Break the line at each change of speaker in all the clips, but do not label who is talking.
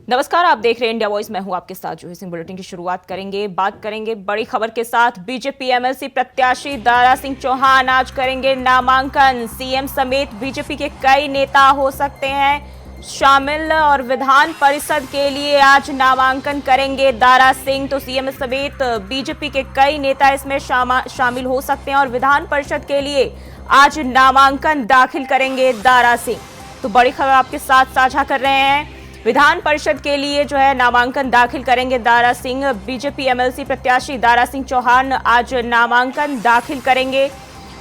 नमस्कार, आप देख रहे हैं इंडिया वॉइस। मैं हूं आपके साथ जूही सिंह। बुलेटिन की शुरुआत करेंगे, बात करेंगे बड़ी खबर के साथ। बीजेपी एमएलसी प्रत्याशी दारा सिंह चौहान आज करेंगे नामांकन। सीएम समेत बीजेपी के कई नेता हो सकते हैं शामिल और विधान परिषद के लिए आज नामांकन करेंगे दारा सिंह। तो सीएम समेत बीजेपी के कई नेता इसमें शामिल हो सकते हैं और विधान परिषद के लिए आज नामांकन दाखिल करेंगे दारा सिंह। तो बड़ी खबर आपके साथ साझा कर रहे हैं। विधान परिषद के लिए जो है नामांकन दाखिल करेंगे दारा सिंह। बीजेपी एमएलसी प्रत्याशी दारा सिंह चौहान आज नामांकन दाखिल करेंगे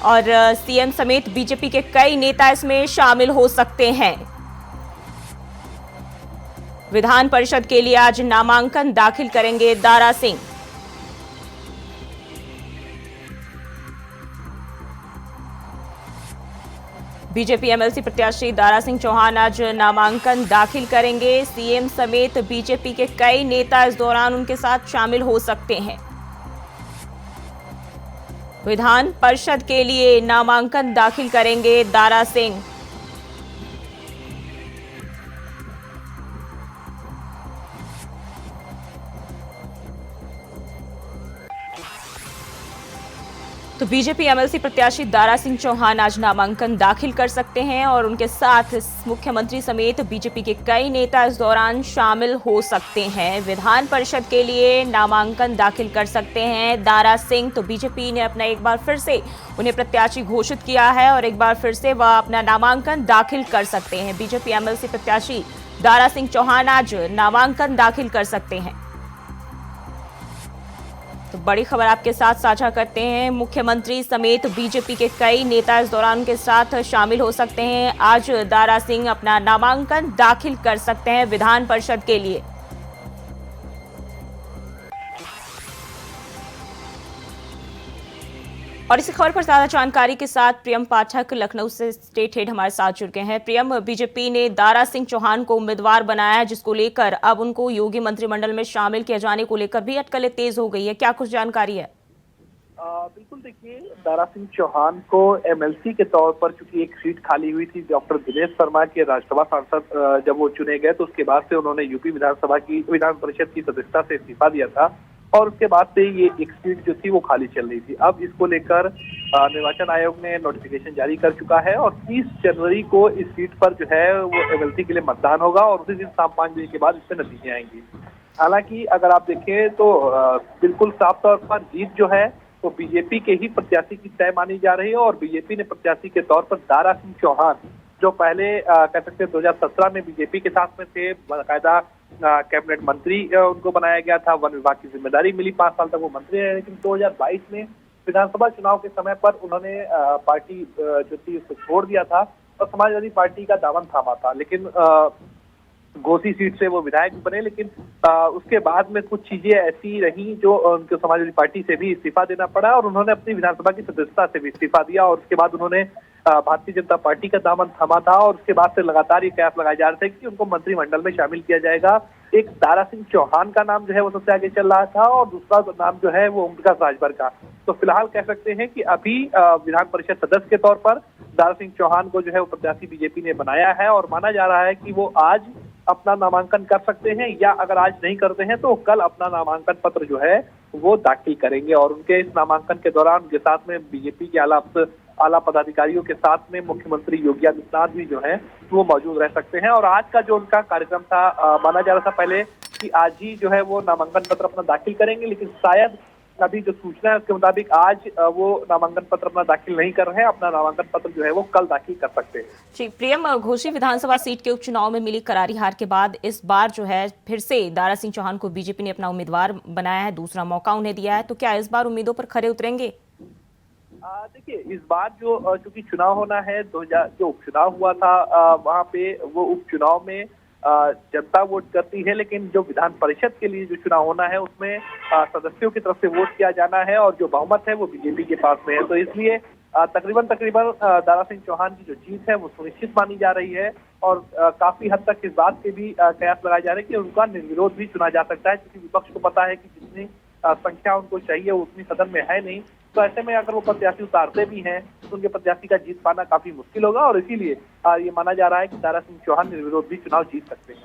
और सीएम समेत बीजेपी के कई नेता इसमें शामिल हो सकते हैं। विधान परिषद के लिए आज नामांकन दाखिल करेंगे दारा सिंह। बीजेपी एमएलसी प्रत्याशी दारा सिंह चौहान आज नामांकन दाखिल करेंगे। सीएम समेत बीजेपी के कई नेता इस दौरान उनके साथ शामिल हो सकते हैं। विधान परिषद के लिए नामांकन दाखिल करेंगे दारा सिंह। तो बीजेपी एमएलसी प्रत्याशी दारा सिंह चौहान आज नामांकन दाखिल कर सकते हैं और उनके साथ मुख्यमंत्री समेत बीजेपी के कई नेता इस दौरान शामिल हो सकते हैं। विधान परिषद के लिए नामांकन दाखिल कर सकते हैं दारा सिंह। तो बीजेपी ने अपना एक बार फिर से उन्हें प्रत्याशी घोषित किया है और एक बार फिर से वह अपना नामांकन दाखिल कर सकते हैं। बीजेपी एमएलसी प्रत्याशी दारा सिंह चौहान आज नामांकन दाखिल कर सकते हैं। तो बड़ी खबर आपके साथ साझा करते हैं। मुख्यमंत्री समेत बीजेपी के कई नेता इस दौरान उनके साथ शामिल हो सकते हैं। आज दारा सिंह अपना नामांकन दाखिल कर सकते हैं विधान परिषद के लिए। और इसी खबर पर ज्यादा जानकारी के साथ प्रियम पाठक लखनऊ से स्टेट हेड हमारे साथ जुड़ गए हैं। प्रियम, बीजेपी ने दारा सिंह चौहान को उम्मीदवार बनाया है, जिसको लेकर अब उनको योगी मंत्रिमंडल में शामिल किए जाने को लेकर भी अटकलें तेज हो गई है। क्या कुछ जानकारी है?
बिल्कुल, देखिए, दारा सिंह चौहान को एमएलसी के तौर पर चूंकि एक सीट खाली हुई थी डॉक्टर दिनेश शर्मा के राज्यसभा सांसद जब वो चुने गए तो उसके बाद से उन्होंने यूपी विधान परिषद की सदस्यता से इस्तीफा दिया था और उसके बाद से ये एक सीट जो थी वो खाली चल रही थी। अब इसको लेकर निर्वाचन आयोग ने नोटिफिकेशन जारी कर चुका है और 30 जनवरी को इस सीट पर जो है वो एमएलसी के लिए मतदान होगा और उसी दिन शाम 5 बजे के बाद इस पे नतीजे आएंगे। हालांकि अगर आप देखें तो बिल्कुल साफ तौर पर जीत जो है तो बीजेपी के ही प्रत्याशी की तय मानी जा रही है और बीजेपी ने प्रत्याशी के तौर पर दारा सिंह चौहान, जो पहले कह सकते हैं 2017 में बीजेपी के साथ में थे, बाकायदा कैबिनेट मंत्री उनको बनाया गया था, वन विभाग की जिम्मेदारी मिली, 5 साल तक वो मंत्री रहे। लेकिन 2022 में विधानसभा चुनाव के समय पर उन्होंने पार्टी जो थी उसको छोड़ दिया था और समाजवादी पार्टी का दामन थामा था। लेकिन घोसी सीट से वो विधायक बने, लेकिन उसके बाद में कुछ चीजें ऐसी रही जो उनको समाजवादी पार्टी से भी इस्तीफा देना पड़ा और उन्होंने अपनी विधानसभा की सदस्यता से भी इस्तीफा दिया और उसके बाद उन्होंने भारतीय जनता पार्टी का दामन थामा था और उसके बाद से लगातार ये कयास लगाए जा रहे थे कि उनको मंत्रिमंडल में शामिल किया जाएगा। एक दारा सिंह चौहान का नाम जो है वो सबसे आगे चल रहा था और दूसरा नाम जो है वो ओमप्रकाश राजभर का। तो फिलहाल कह सकते हैं कि अभी विधान परिषद सदस्य के तौर पर दारा सिंह चौहान को जो है वो प्रत्याशी बीजेपी ने बनाया है और माना जा रहा है कि वो आज अपना नामांकन कर सकते हैं या अगर आज नहीं करते हैं तो कल अपना नामांकन पत्र जो है वो दाखिल करेंगे और उनके इस नामांकन के दौरान उनके साथ में बीजेपी के आला पदाधिकारियों के साथ में मुख्यमंत्री योगी आदित्यनाथ भी जो है वो मौजूद रह सकते हैं। और आज का जो उनका कार्यक्रम था, माना जा रहा था पहले कि आज ही जो है वो नामांकन पत्र अपना दाखिल करेंगे, लेकिन शायद अभी जो सूचना है उसके मुताबिक आज वो नामांकन पत्र अपना दाखिल नहीं कर रहे हैं। अपना नामांकन पत्र जो है वो कल दाखिल कर सकते हैं।
जी प्रियम, घोसी विधानसभा सीट के उपचुनाव में मिली करारी हार के बाद इस बार जो है फिर से दारा सिंह चौहान को बीजेपी ने अपना उम्मीदवार बनाया है, दूसरा मौका उन्हें दिया है। तो क्या इस बार उम्मीदों पर खरे उतरेंगे?
देखिए, इस बार जो चूंकि चुनाव होना है, जो उपचुनाव हुआ था वहाँ पे वो उपचुनाव में जनता वोट करती है, लेकिन जो विधान परिषद के लिए जो चुनाव होना है उसमें सदस्यों की तरफ से वोट किया जाना है और जो बहुमत है वो बीजेपी के पास में है। तो इसलिए तकरीबन दारा सिंह चौहान की जो जीत है वो सुनिश्चित मानी जा रही है और काफी हद तक इस बात के भी कयास लगाए जा रहे हैं कि उनका निर्विरोध भी चुना जा सकता है, क्योंकि विपक्ष को पता है कि जितनी संख्या उनको चाहिए उतनी सदन में है नहीं। तो ऐसे में अगर वो प्रत्याशी उतारते भी हैं तो उनके प्रत्याशी का जीत पाना काफी मुश्किल होगा और इसीलिए ये माना जा रहा है कि दारा सिंह चौहान निर्विरोध भी चुनाव जीत सकते हैं।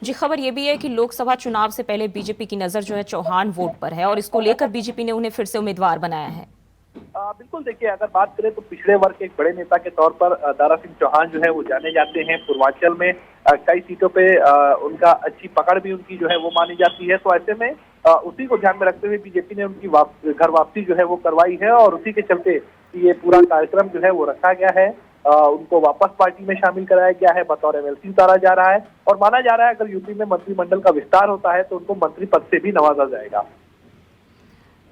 जी, खबर ये भी है कि लोकसभा चुनाव से पहले बीजेपी की नजर जो है चौहान वोट पर है और इसको लेकर बीजेपी ने उन्हें फिर से उम्मीदवार बनाया है।
बिल्कुल देखिए, अगर बात करें तो पिछड़े वर्ग के एक बड़े नेता के तौर पर दारा सिंह चौहान जो है वो जाने जाते हैं। पूर्वांचल में कई सीटों पे उनका अच्छी पकड़ भी उनकी जो है वो मानी जाती है। तो ऐसे में उसी को ध्यान में रखते हुए बीजेपी ने उनकी घर वापसी जो है वो करवाई है और उसी के चलते ये पूरा कार्यक्रम जो है वो रखा गया है। उनको वापस पार्टी में शामिल कराया गया है, बतौर एमएलसी उतारा जा रहा है और माना जा रहा है अगर यूपी में मंत्रिमंडल का विस्तार होता है तो उनको मंत्री पद से भी नवाजा जाएगा।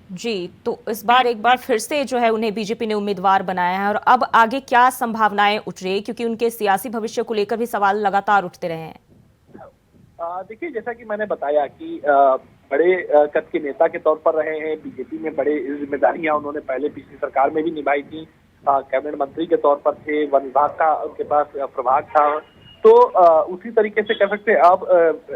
जी, तो इस बार एक बार फिर से जो है उन्हें बीजेपी ने उम्मीदवार बनाया है और अब आगे क्या संभावनाएं उठ रही है, क्योंकि उनके सियासी भविष्य को लेकर भी सवाल लगातार उठते रहे हैं।
देखिए, जैसा कि मैंने बताया कि बड़े कद के नेता के तौर पर रहे हैं, बीजेपी में बड़े जिम्मेदारियां उन्होंने पहले पिछली सरकार में भी निभाई थी। कैबिनेट मंत्री के तौर पर थे, वन विभाग का उनके पास प्रभाग था। तो उसी तरीके से कह सकते हैं अब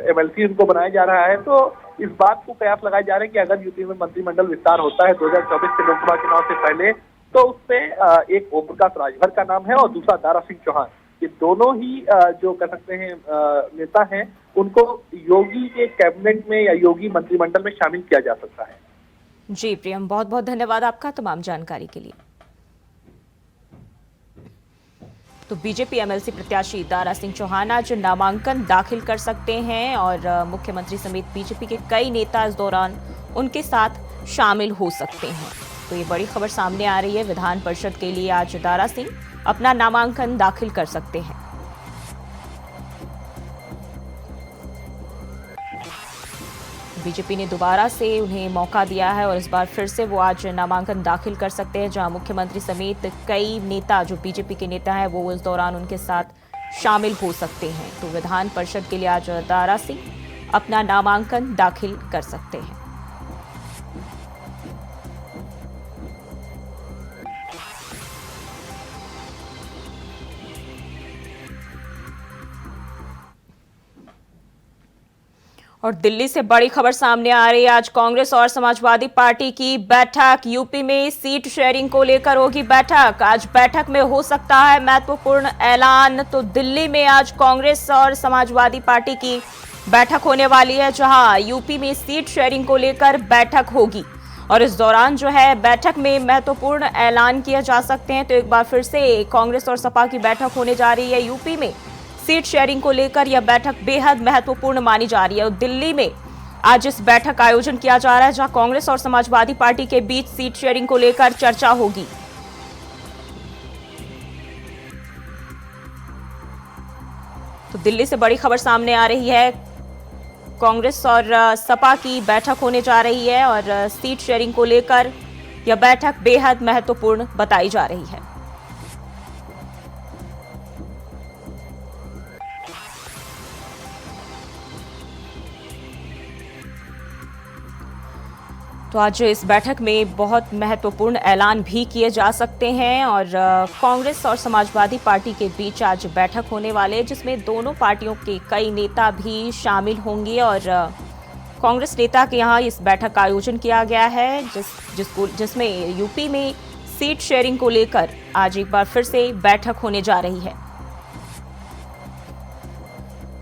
एमएलसी उनको बनाया जा रहा है। तो इस बात को कयास लगाए जा रहे हैं कि अगर यूपी में मंत्रिमंडल विस्तार होता है 2024 के लोकसभा चुनाव से पहले, तो उसमें एक ओम प्रकाश राजभर का नाम है और दूसरा दारा सिंह चौहान। ये दोनों ही जो कह सकते हैं नेता हैं, उनको योगी के कैबिनेट में या योगी मंत्रिमंडल में शामिल किया जा सकता है।
जी प्रियम, बहुत बहुत धन्यवाद आपका तमाम जानकारी के लिए। तो बीजेपी एमएलसी प्रत्याशी दारा सिंह चौहान आज नामांकन दाखिल कर सकते हैं और मुख्यमंत्री समेत बीजेपी के कई नेता इस दौरान उनके साथ शामिल हो सकते हैं। तो ये बड़ी खबर सामने आ रही है। विधान परिषद के लिए आज दारा सिंह अपना नामांकन दाखिल कर सकते हैं। बीजेपी ने दोबारा से उन्हें मौका दिया है और इस बार फिर से वो आज नामांकन दाखिल कर सकते हैं, जहां मुख्यमंत्री समेत कई नेता जो बीजेपी के नेता हैं वो इस दौरान उनके साथ शामिल हो सकते हैं। तो विधान परिषद के लिए आज दारा सिंह अपना नामांकन दाखिल कर सकते हैं। और दिल्ली से बड़ी खबर सामने आ रही है। आज कांग्रेस और समाजवादी पार्टी की बैठक, यूपी में सीट शेयरिंग को लेकर होगी बैठक। आज बैठक में हो सकता है महत्वपूर्ण ऐलान। तो दिल्ली में आज कांग्रेस और समाजवादी पार्टी की बैठक होने वाली है, जहां यूपी में सीट शेयरिंग को लेकर बैठक होगी और इस दौरान जो है बैठक में महत्वपूर्ण ऐलान किए जा सकते हैं। तो एक बार फिर से कांग्रेस और सपा की बैठक होने जा रही है यूपी में सीट शेयरिंग को लेकर। यह बैठक बेहद महत्वपूर्ण मानी जा रही है और दिल्ली में आज इस बैठक का आयोजन किया जा रहा है, जहां कांग्रेस और समाजवादी पार्टी के बीच सीट शेयरिंग को लेकर चर्चा होगी। तो दिल्ली से बड़ी खबर सामने आ रही है। कांग्रेस और सपा की बैठक होने जा रही है और सीट शेयरिंग को लेकर यह बैठक बेहद महत्वपूर्ण बताई जा रही है। तो आज इस बैठक में बहुत महत्वपूर्ण ऐलान भी किए जा सकते हैं और कांग्रेस और समाजवादी पार्टी के बीच आज बैठक होने वाले हैं, जिसमें दोनों पार्टियों के कई नेता भी शामिल होंगे और कांग्रेस नेता के यहाँ इस बैठक का आयोजन किया गया है, जिसमें यूपी में सीट शेयरिंग को लेकर आज एक बार फिर से बैठक होने जा रही है।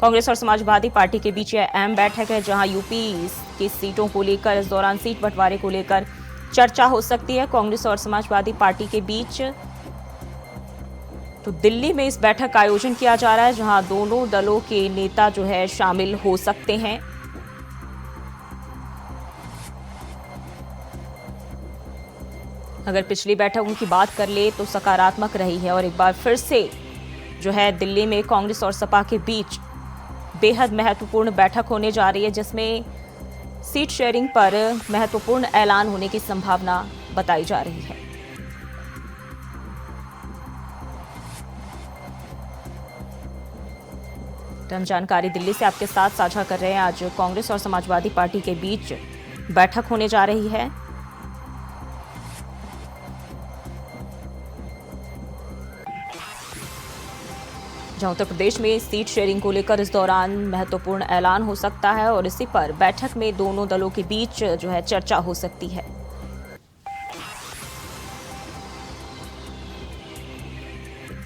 कांग्रेस और समाजवादी पार्टी के बीच यह अहम बैठक है, जहां यूपी की सीटों को लेकर इस दौरान सीट बंटवारे को लेकर चर्चा हो सकती है कांग्रेस और समाजवादी पार्टी के बीच। तो दिल्ली में इस बैठक का आयोजन किया जा रहा है, जहां दोनों दलों के नेता जो है शामिल हो सकते हैं। अगर पिछली बैठकों की बात कर ले तो सकारात्मक रही है और एक बार फिर से जो है दिल्ली में कांग्रेस और सपा के बीच बेहद महत्वपूर्ण बैठक होने जा रही है, जिसमें सीट शेयरिंग पर महत्वपूर्ण ऐलान होने की संभावना बताई जा रही है। तो हम जानकारी दिल्ली से आपके साथ साझा कर रहे हैं। आज कांग्रेस और समाजवादी पार्टी के बीच बैठक होने जा रही है। जहां उत्तर प्रदेश में सीट शेयरिंग को लेकर इस दौरान महत्वपूर्ण ऐलान हो सकता है और इसी पर बैठक में दोनों दलों के बीच जो है चर्चा हो सकती है।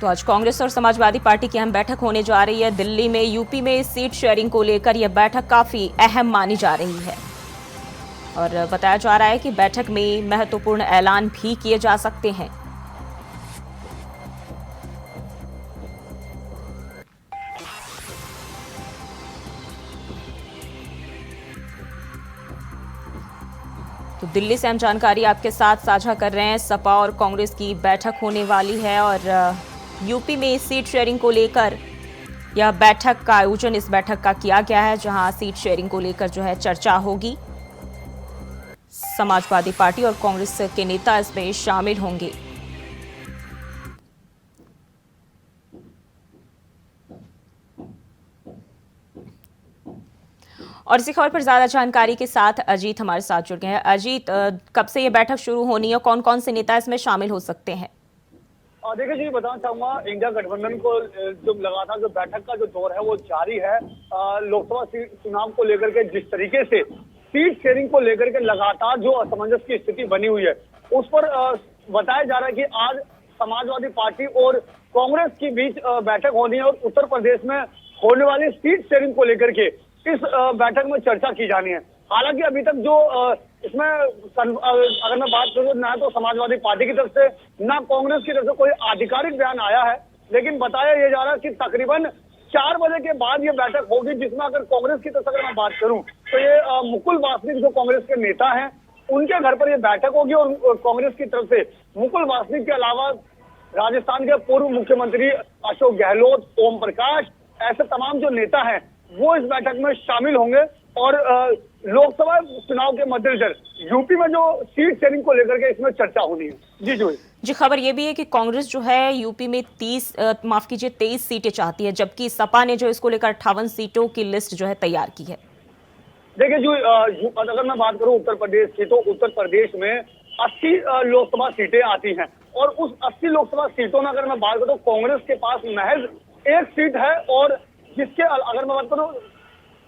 तो आज कांग्रेस और समाजवादी पार्टी की अहम बैठक होने जा रही है दिल्ली में। यूपी में सीट शेयरिंग को लेकर यह बैठक काफी अहम मानी जा रही है और बताया जा रहा है कि बैठक में महत्वपूर्ण ऐलान भी किए जा सकते हैं। तो दिल्ली से हम जानकारी आपके साथ साझा कर रहे हैं। सपा और कांग्रेस की बैठक होने वाली है और यूपी में सीट शेयरिंग को लेकर यह बैठक का आयोजन इस बैठक का किया गया है, जहां सीट शेयरिंग को लेकर जो है चर्चा होगी। समाजवादी पार्टी और कांग्रेस के नेता इसमें शामिल होंगे। और इसी खबर पर ज्यादा जानकारी के साथ अजीत हमारे साथ जुड़ गए हैं। अजीत, कब से ये बैठक शुरू होनी है, कौन कौन से नेता इसमें शामिल हो सकते हैं?
देखिए जी, बताना चाहूंगा, इंडिया गठबंधन को जो लगातार जो बैठक का जो दौर है वो जारी है। लोकसभा चुनाव को लेकर के जिस तरीके से सीट शेयरिंग को लेकर के लगातार जो असमंजस की स्थिति बनी हुई है, उस पर बताया जा रहा है कि आज समाजवादी पार्टी और कांग्रेस के बीच बैठक होनी है और उत्तर प्रदेश में होने वाली सीट शेयरिंग को लेकर के इस बैठक में चर्चा की जानी है। हालांकि अभी तक जो इसमें अगर मैं बात करूं, ना तो समाजवादी पार्टी की तरफ से ना कांग्रेस की तरफ से कोई आधिकारिक बयान आया है, लेकिन बताया यह जा रहा है कि तकरीबन 4 बजे के बाद ये बैठक होगी, जिसमें अगर कांग्रेस की तरफ से अगर मैं बात करूं तो ये मुकुल वासनिक जो कांग्रेस के नेता हैं उनके घर पर ये बैठक होगी और कांग्रेस की तरफ से मुकुल वासनिक के अलावा राजस्थान के पूर्व मुख्यमंत्री अशोक गहलोत, ओम प्रकाश, ऐसे तमाम जो नेता हैं वो इस बैठक में शामिल होंगे। और लोकसभा चुनाव के मद्देनजर यूपी में जो सीट शेयरिंग को लेकर के इसमें चर्चा होनी है। जी,
खबर ये भी है कि कांग्रेस जो है यूपी में 23 सीटें चाहती है, जबकि सपा ने जो इसको लेकर 58 सीटों की लिस्ट जो है तैयार की है।
देखिए जो अगर मैं बात करूं उत्तर प्रदेश की, तो उत्तर प्रदेश में 80 लोकसभा सीटें आती हैं और उस 80 लोकसभा सीटों में अगर मैं बात करूं तो कांग्रेस के पास महज 1 सीट है। और जिसके अगर मैं बात करूं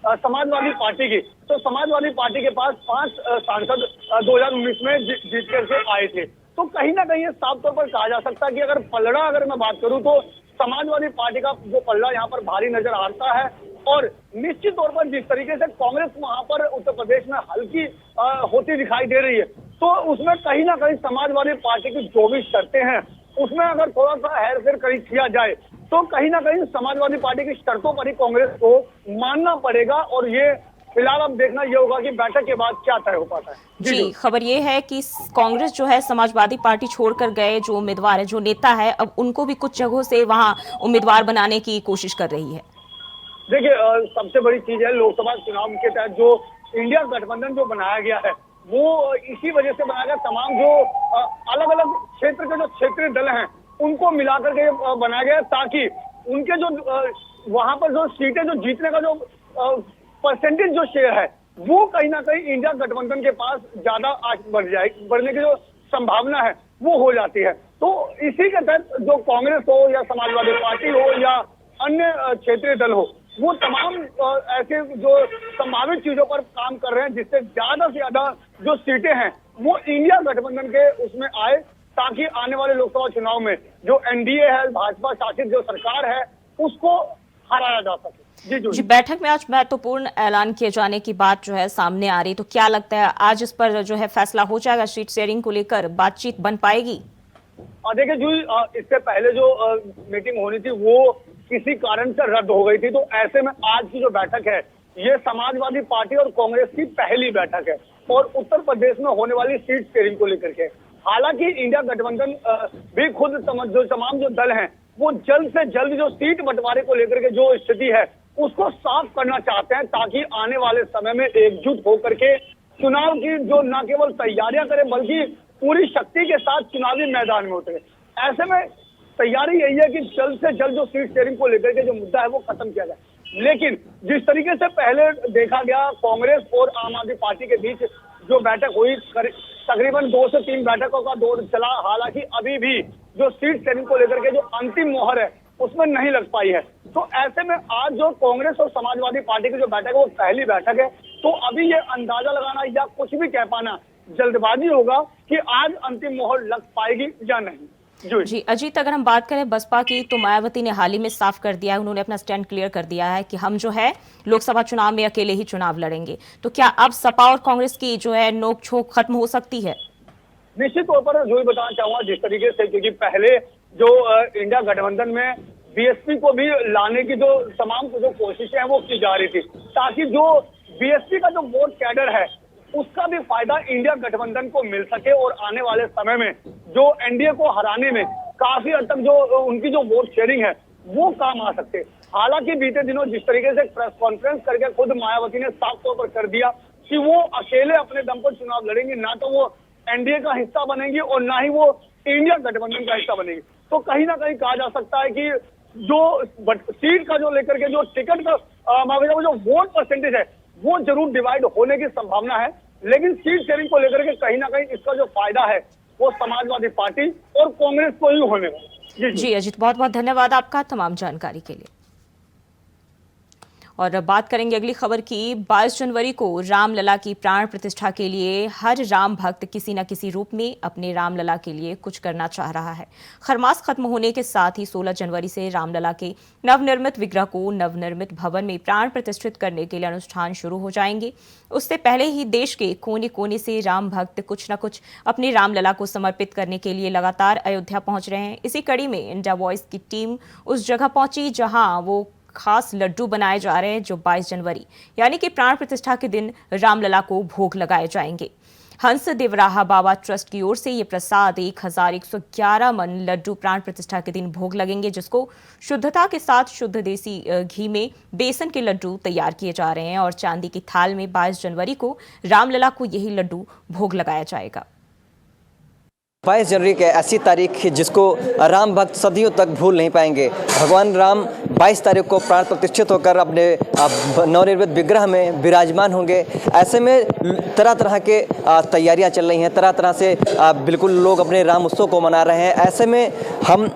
समाजवादी पार्टी की, तो समाजवादी पार्टी के पास 5 सांसद 2019 में जीत करके आए थे। तो कहीं ना कहीं साफ तौर पर कहा जा सकता है कि अगर मैं बात करूं तो समाजवादी पार्टी का जो पलड़ा यहाँ पर भारी नजर आता है। और निश्चित तौर पर जिस तरीके से कांग्रेस वहां पर उत्तर प्रदेश में हल्की होती दिखाई दे रही है, तो उसमें कहीं ना कहीं समाजवादी पार्टी की जो भी शर्तें हैं उसमें अगर थोड़ा सा हेर फेर किया जाए तो कहीं ना कहीं समाजवादी पार्टी की शर्तों पर ही कांग्रेस को मानना पड़ेगा। और ये फिलहाल अब देखना ये होगा कि बैठक के बाद क्या तय हो पाता है।
जी, खबर ये है कि कांग्रेस जो है समाजवादी पार्टी छोड़कर गए जो उम्मीदवार है, जो नेता है, अब उनको भी कुछ जगहों से वहां उम्मीदवार बनाने की कोशिश कर रही है।
देखिए सबसे बड़ी चीज है लोकसभा चुनाव के तहत जो इंडिया गठबंधन जो बनाया गया है वो इसी वजह से बनाया गया। तमाम जो अलग अलग क्षेत्र के जो क्षेत्रीय दल हैं उनको मिलाकर के बनाया गया ताकि उनके जो वहां पर जो सीटें जो जीतने का जो परसेंटेज जो शेयर है वो कहीं ना कहीं इंडिया गठबंधन के पास ज्यादा बढ़ने की जो संभावना है वो हो जाती है। तो इसी के तहत जो कांग्रेस हो या समाजवादी पार्टी हो या अन्य क्षेत्रीय दल हो, वो तमाम ऐसे जो संभावित चीजों पर काम कर रहे हैं जिससे ज्यादा से ज्यादा जो सीटें हैं वो इंडिया गठबंधन के उसमें आए, ताकि आने वाले लोकसभा चुनाव में जो एनडीए है, भाजपा शासित जो सरकार है, उसको हराया जा सके।
जी, बैठक में आज महत्वपूर्ण ऐलान किए जाने की बात जो है सामने आ रही, तो क्या लगता है आज इस पर जो है फैसला हो जाएगा? सीट शेयरिंग को लेकर बातचीत बन पाएगी?
देखिए जी, इससे पहले जो मीटिंग होनी थी वो किसी कारण से रद्द हो गई थी, तो ऐसे में आज की जो बैठक है ये समाजवादी पार्टी और कांग्रेस की पहली बैठक है और उत्तर प्रदेश में होने वाली सीट शेयरिंग को लेकर के। हालांकि इंडिया गठबंधन भी खुद जो तमाम जो दल हैं वो जल्द से जल्द जो सीट बंटवारे को लेकर के जो स्थिति है उसको साफ करना चाहते हैं, ताकि आने वाले समय में एकजुट होकर के चुनाव की जो न केवल तैयारियां करें बल्कि पूरी शक्ति के साथ चुनावी मैदान में उतरे। ऐसे में तैयारी यही है कि जल्द से जल्द जो सीट शेयरिंग को लेकर के जो मुद्दा है वो खत्म किया जाए। लेकिन जिस तरीके से पहले देखा गया कांग्रेस और आम आदमी पार्टी के बीच जो बैठक हुई, तकरीबन 2 से 3 बैठकों का दौर चला, हालांकि अभी भी जो सीट शेयरिंग को लेकर के जो अंतिम मोहर है उसमें नहीं लग पाई है। तो ऐसे में आज जो कांग्रेस और समाजवादी पार्टी की जो बैठक है वो पहली बैठक है, तो अभी ये अंदाजा लगाना या कुछ भी कह पाना जल्दबाजी होगा कि आज अंतिम मोहर लग पाएगी या नहीं।
जी अजीत, अगर हम बात करें बसपा की तो मायावती ने हाल ही में साफ कर दिया है, उन्होंने अपना स्टैंड क्लियर कर दिया है कि हम जो है लोकसभा चुनाव में अकेले ही चुनाव लड़ेंगे। तो क्या अब सपा और कांग्रेस की जो है नोक झोंक खत्म हो सकती है?
निश्चित तौर पर जो ही बताना चाहूंगा, जिस तरीके से, क्योंकि पहले जो इंडिया गठबंधन में बीएसपी को भी लाने की जो तमाम जो कोशिशें हैं वो की जा रही थी, ताकि जो बीएसपी का जो वोट कैडर है उसका भी फायदा इंडिया गठबंधन को मिल सके और आने वाले समय में जो एनडीए को हराने में काफी हद तक जो उनकी जो वोट शेयरिंग है वो काम आ सकते। हालांकि बीते दिनों जिस तरीके से प्रेस कॉन्फ्रेंस करके खुद मायावती ने साफ तौर पर कर दिया कि वो अकेले अपने दम पर चुनाव लड़ेंगी, ना तो वो एनडीए का हिस्सा बनेंगी और ना ही वो इंडिया गठबंधन का हिस्सा बनेगी। तो कहीं ना कहीं कहा जा सकता है कि जो सीट का जो लेकर के जो टिकट का जो वोट परसेंटेज है वो जरूर डिवाइड होने की संभावना है, लेकिन सीट शेयरिंग को लेकर के कहीं ना कहीं इसका जो फायदा है वो समाजवादी पार्टी और कांग्रेस को ही होने वाला।
जी अजीत, बहुत बहुत धन्यवाद आपका तमाम जानकारी के लिए। और बात करेंगे अगली खबर की। 22 जनवरी को रामलला की प्राण प्रतिष्ठा के लिए हर राम भक्त किसी न किसी रूप में अपने रामलला के लिए कुछ करना चाह रहा है। खरमास खत्म होने के साथ ही 16 जनवरी से रामलला के नवनिर्मित विग्रह को नवनिर्मित भवन में प्राण प्रतिष्ठित करने के लिए अनुष्ठान शुरू हो जाएंगे। उससे पहले ही देश के कोने कोने से राम भक्त कुछ न कुछ अपने रामलला को समर्पित करने के लिए लगातार अयोध्या पहुंच रहे हैं। इसी कड़ी में इंडिया वॉइस की टीम उस जगह पहुंची जहां वो खास लड्डू बनाए जा रहे हैं जो 22 जनवरी यानी कि प्राण प्रतिष्ठा के दिन रामलला को भोग लगाए जाएंगे। हंस देवराहा बाबा ट्रस्ट की ओर से ये प्रसाद 1111 मन लड्डू प्राण प्रतिष्ठा के दिन भोग लगेंगे, जिसको शुद्धता के साथ शुद्ध देसी घी में बेसन के लड्डू तैयार किए जा रहे हैं और चांदी की थाल में 22 जनवरी को रामलला को यही लड्डू भोग लगाया जाएगा।
22 जनवरी के ऐसी तारीख जिसको राम भक्त सदियों तक भूल नहीं पाएंगे। भगवान राम 22 तारीख को प्राण प्रतिष्ठित होकर अपने नवनिर्मित विग्रह में विराजमान होंगे। ऐसे में तरह तरह के तैयारियां चल रही हैं, तरह तरह से बिल्कुल लोग अपने राम उत्सव को मना रहे हैं। ऐसे में हम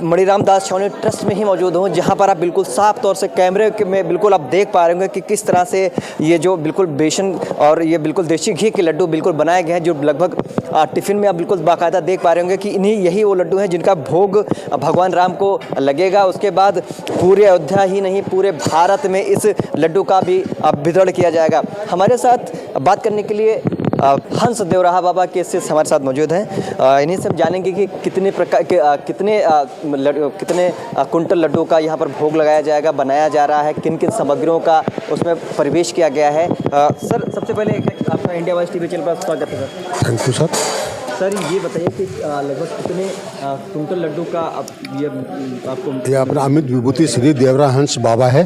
मणिराम दास छावनी ट्रस्ट में ही मौजूद हूँ, जहाँ पर आप बिल्कुल साफ तौर से कैमरे में बिल्कुल आप देख पा रहे होंगे कि किस तरह से ये जो बिल्कुल बेसन और ये बिल्कुल देसी घी के लड्डू बिल्कुल बनाए गए हैं, जो लगभग टिफ़िन में आप बिल्कुल बाकायदा देख पा रहे होंगे कि यही वो लड्डू हैं जिनका भोग भगवान राम को लगेगा। उसके बाद पूरे अयोध्या ही नहीं पूरे भारत में इस लड्डू का भी वितरण किया जाएगा। हमारे साथ बात करने के लिए हंस देवराहा बाबा के शिष्य हमारे साथ मौजूद हैं। इन्हीं से हम जानेंगे कि कितने प्रकार के कितने कुंटल लड्डू का यहाँ पर भोग लगाया जाएगा, बनाया जा रहा है, किन किन सामग्रियों का उसमें प्रवेश किया गया है। सर, सबसे पहले आपका इंडिया वॉइस टीवी चैनल पर स्वागत है sir.
Thank you sir.
Sir, ये बताइए कि लगभग कितने कुंटल लड्डू का आपको?
ये अपना अमित विभूति श्री देवरा हंस बाबा है,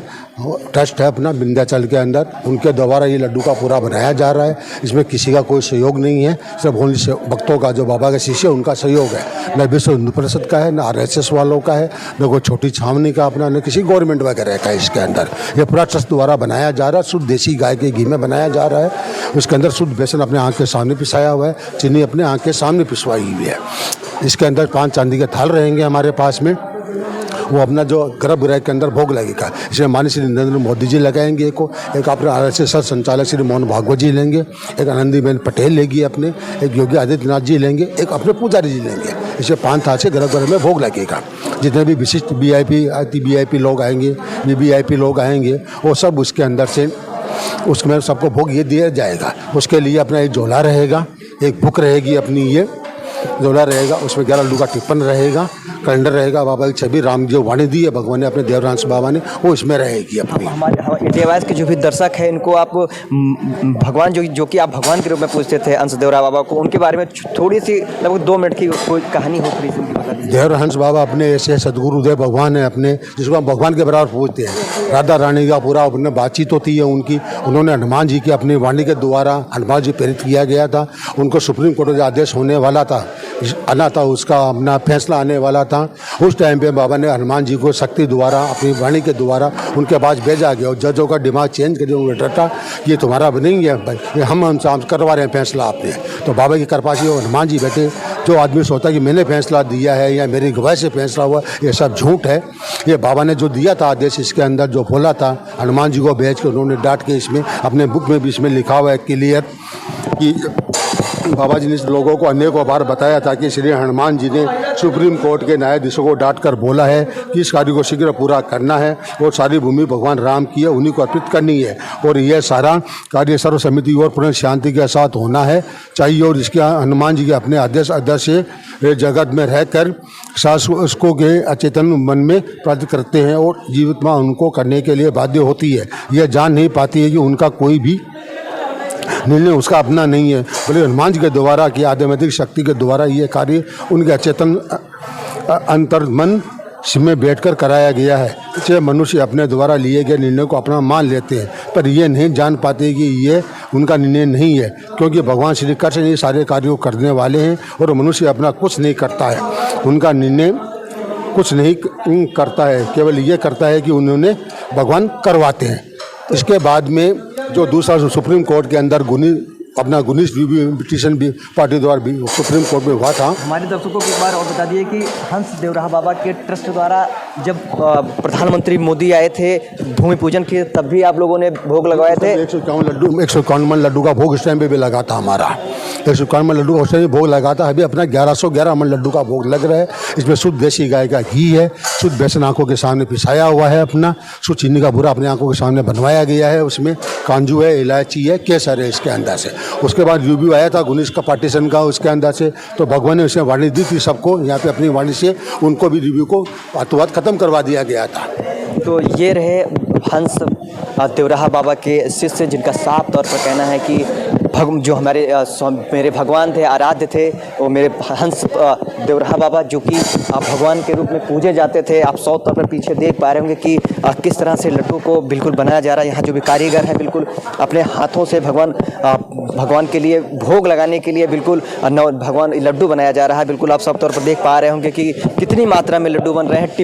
ट्रस्ट है अपना विंध्याचल के अंदर, उनके द्वारा ये लड्डू का पूरा बनाया जा रहा है। इसमें किसी का कोई सहयोग नहीं है, सिर्फ ओनली भक्तों का, जो बाबा के शिष्य उनका सहयोग है। न विश्व हिंदू परिषद का है, न RSS वालों का है, न कोई छोटी छावनी का अपना, न किसी गवर्नमेंट वगैरह का। इसके अंदर ये पूरा ट्रस्ट द्वारा बनाया जा रहा है। शुद्ध देसी गाय के घी में बनाया जा रहा है। उसके अंदर शुद्ध बेसन अपने आँख के सामने पिसाया हुआ है, चीनी अपने आँख के सामने पिसवाई हुई है। इसके अंदर 5 चांदी के थाल रहेंगे हमारे पास में, वो अपना जो गर्भगृह के अंदर भोग लगेगा। इसमें माननीय श्री नरेंद्र मोदी जी लगाएंगे, एक अपने RSS संचालक श्री मोहन भागवत जी लेंगे, एक आनंदीबेन पटेल लेगी अपने, एक योगी आदित्यनाथ जी लेंगे, एक अपने पुजारी जी लेंगे। इसे 5 थाल से गर्भगृह में भोग लगेगा। जितने भी विशिष्ट VIP लोग आएंगे, VVIP लोग आएंगे, वो सब उसके अंदर से उसमें सबको भोग ये दिया जाएगा। उसके लिए अपना एक झोला रहेगा, एक बुक रहेगी अपनी, ये झोला रहेगा, उसमें 11 लड्डू का टिप्पण रहेगा, कैलेंडर रहेगा, बाबा की छवि, राम जो वाणी दी है भगवान ने अपने देवरांश बाबा ने, वो इसमें रहेगी अपनी।
हमारे इंडिया वॉइस के जो भी दर्शक हैं, इनको आप भगवान जो कि आप भगवान के रूप में पूछते थे हंस देवरा बाबा को, उनके बारे में थोड़ी सी लगभग 2 मिनट की कोई कहानी हो थोड़ी सी बता दीजिए।
देवरहंस बाबा अपने ऐसे सदगुरुदेव भगवान है अपने, जिसको हम भगवान के बराबर पूछते हैं। राधा रानी का पूरा अपने बातचीत होती है उनकी। उन्होंने हनुमान जी की अपनी वाणी के द्वारा हनुमान जी प्रेरित किया गया था। उनको सुप्रीम कोर्ट का आदेश होने वाला था, आना था, उसका अपना फैसला आने वाला था। उस टाइम पे बाबा ने हनुमान जी को शक्ति द्वारा अपनी वाणी के द्वारा उनके पास भेजा गया और जजों का दिमाग चेंज कर दिया। डरता ये तुम्हारा नहीं है भाई, ये हम करवा रहे हैं फैसला आपने। तो बाबा की कृपा से हनुमान जी बैठे। जो आदमी सोचता है कि मैंने फैसला दिया है या मेरी गवाही से फैसला हुआ, ये सब झूठ है। ये बाबा ने जो दिया था आदेश, इसके अंदर जो बोला था हनुमान जी को भेज के, उन्होंने डांट के इसमें अपने बुक में भी इसमें लिखा हुआ है क्लियर कि बाबा जी ने लोगों को अनेकों बार बताया था कि श्री हनुमान जी ने सुप्रीम कोर्ट के न्यायाधीशों को डांट कर बोला है कि इस कार्य को शीघ्र पूरा करना है और सारी भूमि भगवान राम की है, उन्हीं को अर्पित करनी है और यह सारा कार्य सर्वसम्मति और पूर्ण शांति के साथ होना है चाहिए। और इसके हनुमान जी के अपने आदेश से जगत में रहकर शासकों के अचेतन मन में प्राप्त करते हैं और जीवित माँ उनको करने के लिए बाध्य होती है। यह जान नहीं पाती है कि उनका कोई भी निर्णय उसका अपना नहीं है, बल्कि हनुमान जी के द्वारा की आध्यात्मिक शक्ति के द्वारा ये कार्य उनके अचेतन अंतर्मन में बैठकर कराया गया है। इससे मनुष्य अपने द्वारा लिए गए निर्णय को अपना मान लेते हैं, पर ये नहीं जान पाते कि ये उनका निर्णय नहीं है, क्योंकि भगवान श्री कृष्ण ये सारे कार्यों को करने वाले हैं और मनुष्य अपना कुछ नहीं करता है। उनका निर्णय कुछ नहीं करता है, केवल ये करता है कि उन्होंने भगवान करवाते हैं। इसके बाद में जो दूसरा सुप्रीम कोर्ट के अंदर गुनिश पिटीशन भी पार्टी द्वारा भी सुप्रीम कोर्ट में हुआ था।
हमारे दर्शकों को एक बार और बता दिए कि हंस देवराहा बाबा के ट्रस्ट द्वारा जब प्रधानमंत्री मोदी आए थे भूमि पूजन के, तब भी आप लोगों ने भोग लगवाए थे।
151 लड्डू का भोग इस टाइम पे भी लगा था हमारा। 151 लड्डू का उस टाइम भोग लगा था। अभी अपना 1111 मन लड्डू का भोग लग रहा है। इसमें शुद्ध देसी गाय का घी है, शुद्ध बेसन आंखों के सामने पिसाया हुआ है, अपना शुद्ध चीनी का बुरा अपने आंखों के सामने बनवाया गया है। उसमें कांजू है, इलायची है, केसर है इसके अंदर से। उसके बाद रिव्यू आया था गुनिश का पार्टीशन का, उसके अंदर से तो भगवान ने उसने वाणी दी थी सबको, यहाँ पे अपनी वाणी से उनको भी रिव्यू को बातों बात खत्म करवा दिया गया था।
तो ये रहे हंस देवराहा बाबा के शिष्य, जिनका साफ तौर पर कहना है कि जो मेरे भगवान थे, आराध्य थे, वो मेरे हंस देवराहा बाबा, जो कि भगवान के रूप में पूजे जाते थे। आप साफ तौर पर पीछे देख पा रहे होंगे कि किस तरह से लड्डू को बिल्कुल बनाया जा रहा है। यहाँ जो भी कारीगर है बिल्कुल अपने हाथों से भगवान के लिए भोग लगाने के लिए बिल्कुल भगवान लड्डू बनाया जा रहा है। बिल्कुल आप साफ तौर पर देख पा रहे होंगे कि कितनी मात्रा में लड्डू बन रहे हैं।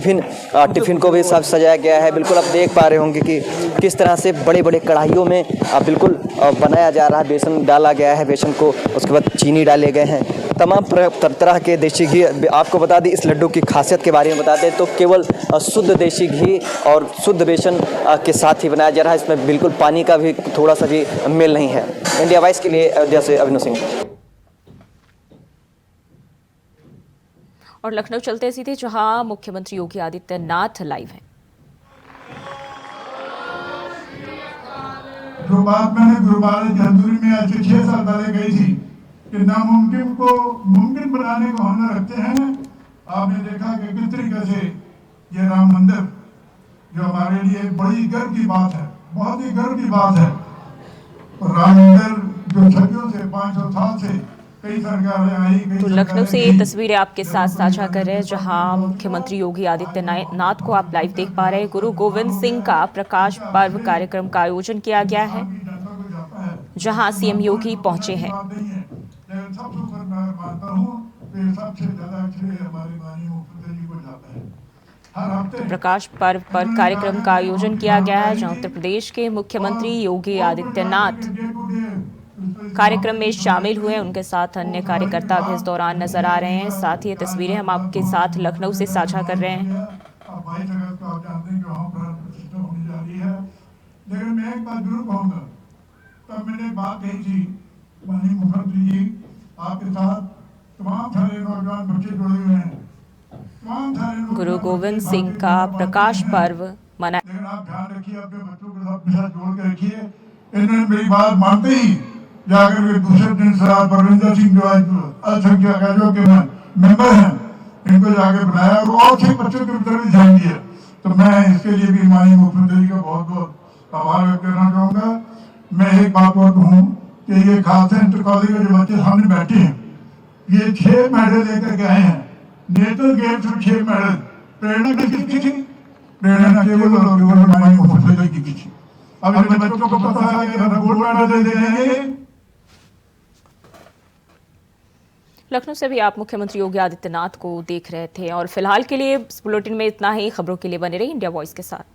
टिफ़िन को भी सब सजाया गया है। बिल्कुल आप देख पा रहे होंगे कि किस तरह से बड़े बड़े कढ़ाइयों में बिल्कुल बनाया जा रहा है। बेसन डाला गया है, बेसन को उसके बाद चीनी डाले गए हैं, तमाम तरह के देसी घी। आपको बता दें इस लड्डू की खासियत के बारे में बता दें तो केवल शुद्ध देसी घी और शुद्ध बेसन के साथ ही बनाया जा रहा है। इसमें बिल्कुल पानी का भी थोड़ा सा भी मेल नहीं है। इंडिया वॉइस के लिए अयोध्या से अभिनव सिंह।
और लखनऊ चलते सीधे, जहां मुख्यमंत्री योगी आदित्यनाथ लाइव हैं।
जो बात मैंने गुरुद्वारे की हजूरी में आज से 6 साल पहले कही थी कि नामुमकिन को मुमकिन बनाने को हुनर रखते हैं। आपने देखा कि किस तरीके से ये राम मंदिर जो हमारे लिए बड़ी गर्व की बात है, बहुत ही गर्व की बात है। राम मंदिर जो सदियों से 500 साल से कई सरकारें आई,
तो लखनऊ से ये तस्वीरें आपके साथ साझा कर रहे हैं, जहां मुख्यमंत्री योगी आदित्यनाथ को आप लाइव देख पा रहे हैं। गुरु गोविंद सिंह का प्रकाश पर्व कार्यक्रम का आयोजन किया गया है, जहां सीएम योगी पहुंचे हैं। प्रकाश पर्व पर कार्यक्रम का आयोजन किया गया है, जहां उत्तर प्रदेश के मुख्यमंत्री योगी आदित्यनाथ कार्यक्रम में शामिल हुए। उनके साथ अन्य कार्यकर्ता भी इस दौरान नजर आ रहे हैं। साथ ही ये तस्वीरें हम आपके साथ लखनऊ से साझा कर रहे हैं।
लेकिन मैं एक बात जरूर कहूँगा, तब मैंने बात कही थी माननीय मुख्यमंत्री जी, आपके साथ तमाम सारे नौजवान बच्चे जुड़े हुए हैं।
गुरु गोविंद सिंह का प्रकाश पर्व मनाया।
लेकिन आप ध्यान रखिए, अपने बच्चों के साथ जोड़ के रखिए। इन्होंने मेरी बात मानते ही जाकर के दूसरे दिन सरदार परविंदर सिंह जो अल्पसंख्यक आयोग के मेंबर हैं, इनको जाके बुलाया और 6 बच्चों के तरफ भी ध्यान दिया। तो मैं इसके लिए भी माननीय मुख्यमंत्री जी का बहुत बहुत आभार व्यक्त करना चाहूँगा। मैं एक बात और कहूँ कि ये खालसा इंटर कॉलेज के जो बच्चे सामने बैठे हैं, ये 6 मेडल लेकर के आए हैं। नेशनल गेम्स में 6 मेडल। प्रेरणा किसकी थी? प्रेरणा केवल और केवल माननीय मुख्यमंत्री की थी। अब इन बच्चों को पता है कि हम गोल्ड मेडल दे देंगे।
लखनऊ से भी आप मुख्यमंत्री योगी आदित्यनाथ को देख रहे थे। और फिलहाल के लिए इस बुलेटिन में इतना ही। खबरों के लिए बने रहिए इंडिया वॉइस के साथ।